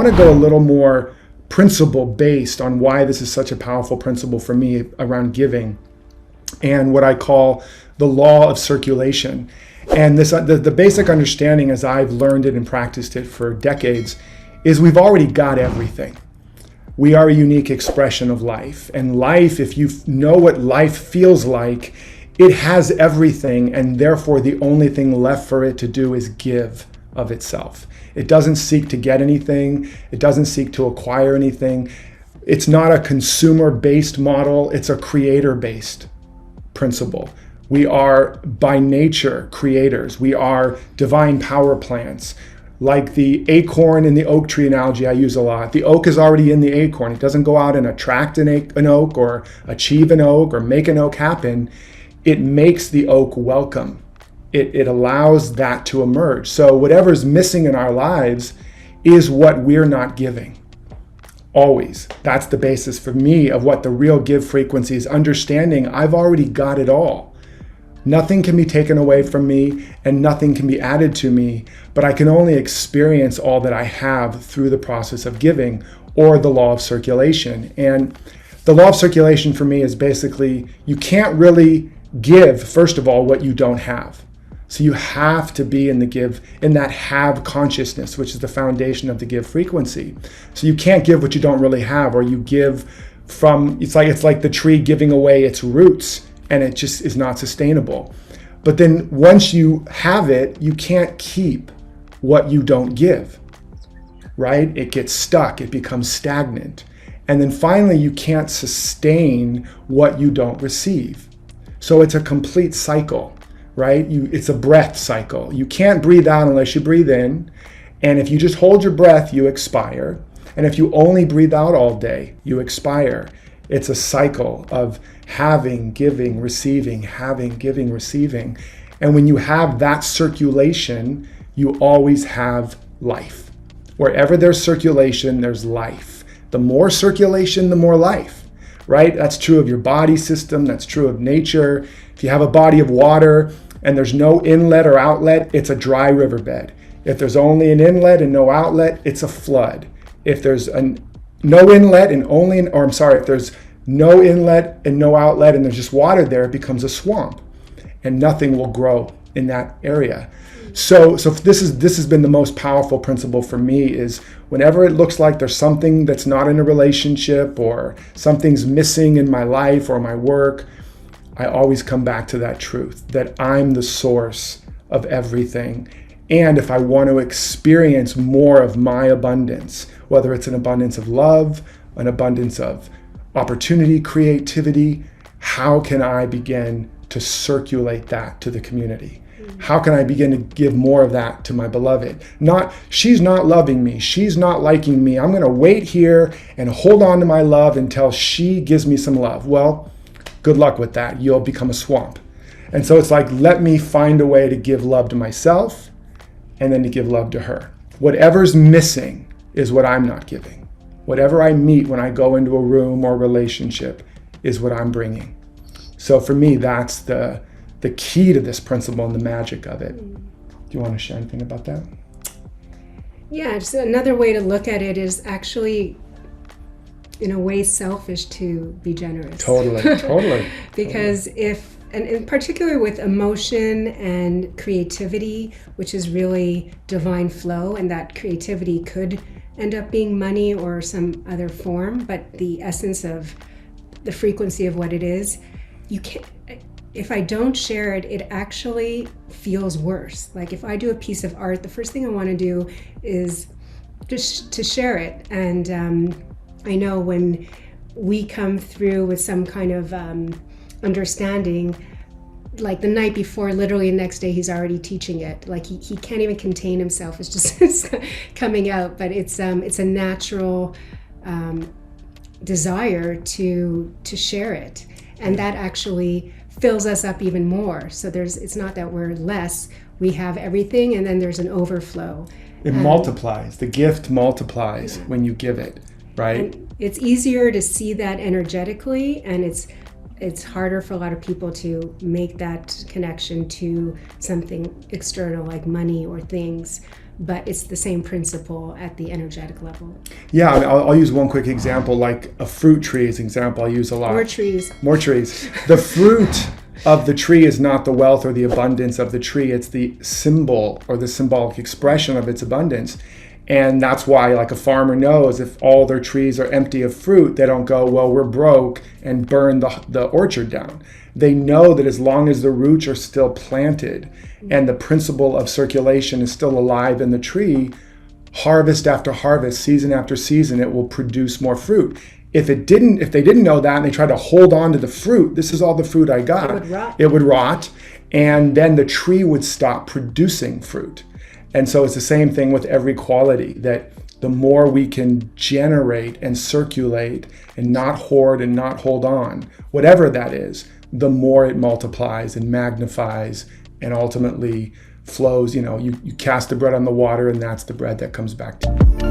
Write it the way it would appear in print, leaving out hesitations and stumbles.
want to go a little more principle based on why this is such a powerful principle for me around giving, and what I call the law of circulation. And this, the basic understanding, as I've learned it and practiced it for decades, is we've already got everything. We are a unique expression of life. And life, if you know what life feels like, it has everything, and therefore the only thing left for it to do is give of itself. It doesn't seek to get anything. It doesn't seek to acquire anything. It's not a consumer-based model. It's a creator-based principle. We are by nature creators. We are divine power plants. Like the acorn in the oak tree analogy I use a lot. The oak is already in the acorn. It doesn't go out and attract an oak or achieve an oak or make an oak happen. It makes the oak welcome. It allows that to emerge. So whatever's missing in our lives is what we're not giving. Always. That's the basis for me of what the real give frequency is, understanding I've already got it all. Nothing can be taken away from me and nothing can be added to me, but I can only experience all that I have through the process of giving, or the law of circulation. And the law of circulation for me is basically, you can't really give, first of all, what you don't have. So you have to be in the give, in that have consciousness, which is the foundation of the give frequency. So you can't give what you don't really have, or you give from, it's like the tree giving away its roots, and it just is not sustainable. But then once you have it, you can't keep what you don't give, right? It gets stuck, it becomes stagnant. And then finally, you can't sustain what you don't receive. So it's a complete cycle, right? It's a breath cycle. You can't breathe out unless you breathe in. And if you just hold your breath, you expire. And if you only breathe out all day, you expire. It's a cycle of having, giving, receiving, having, giving, receiving. And when you have that circulation, you always have life. Wherever there's circulation, there's life. The more circulation, the more life, right? That's true of your body system. That's true of nature. If you have a body of water and there's no inlet or outlet, it's a dry riverbed. If there's only an inlet and no outlet, it's a flood. If there's no inlet and if there's no inlet and no outlet and there's just water there, it becomes a swamp and nothing will grow in that area. So this has been the most powerful principle for me, is whenever it looks like there's something that's not in a relationship or something's missing in my life or my work, I always come back to that truth, that I'm the source of everything. And if I want to experience more of my abundance, whether it's an abundance of love, an abundance of opportunity, creativity, how can I begin to circulate that to the community? How can I begin to give more of that to my beloved? Not, she's not loving me, she's not liking me, I'm going to wait here and hold on to my love until she gives me some love. Well, good luck with that. You'll become a swamp. And so it's like, let me find a way to give love to myself and then to give love to her. Whatever's missing is what I'm not giving. Whatever I meet when I go into a room or relationship is what I'm bringing. So for me, that's the key to this principle and the magic of it. Do you want to share anything about that? Yeah, just another way to look at it is actually, in a way, selfish to be generous. Totally. Because and in particular with emotion and creativity, which is really divine flow, and that creativity could end up being money or some other form, but the essence of the frequency of what it is, you can't. If I don't share it, it actually feels worse. Like if I do a piece of art, the first thing I want to do is just to share it. And I know when we come through with some kind of understanding, like the night before, literally the next day, he's already teaching it. Like he can't even contain himself. It's just it's coming out. But it's a natural desire to share it, and that actually fills us up even more. So it's not that we're less, we have everything, and then there's an overflow. It multiplies. The gift multiplies when you give it, right? And it's easier to see that energetically, and it's harder for a lot of people to make that connection to something external like money or things. but it's the same principle at the energetic level. Yeah, I mean, I'll use one quick example, like a fruit tree is an example I use a lot. More trees. More trees. The fruit of the tree is not the wealth or the abundance of the tree. It's the symbol or the symbolic expression of its abundance. And that's why, like, a farmer knows if all their trees are empty of fruit, they don't go, well, we're broke, and burn the orchard down. They know that as long as the roots are still planted and the principle of circulation is still alive in the tree, harvest after harvest, season after season, it will produce more fruit. If they didn't know that and they tried to hold on to the fruit, this is all the fruit I got, it would rot, and then the tree would stop producing fruit. And so it's the same thing with every quality, that the more we can generate and circulate and not hoard and not hold on, whatever that is, the more it multiplies and magnifies and ultimately flows. You cast the bread on the water, and that's the bread that comes back to you.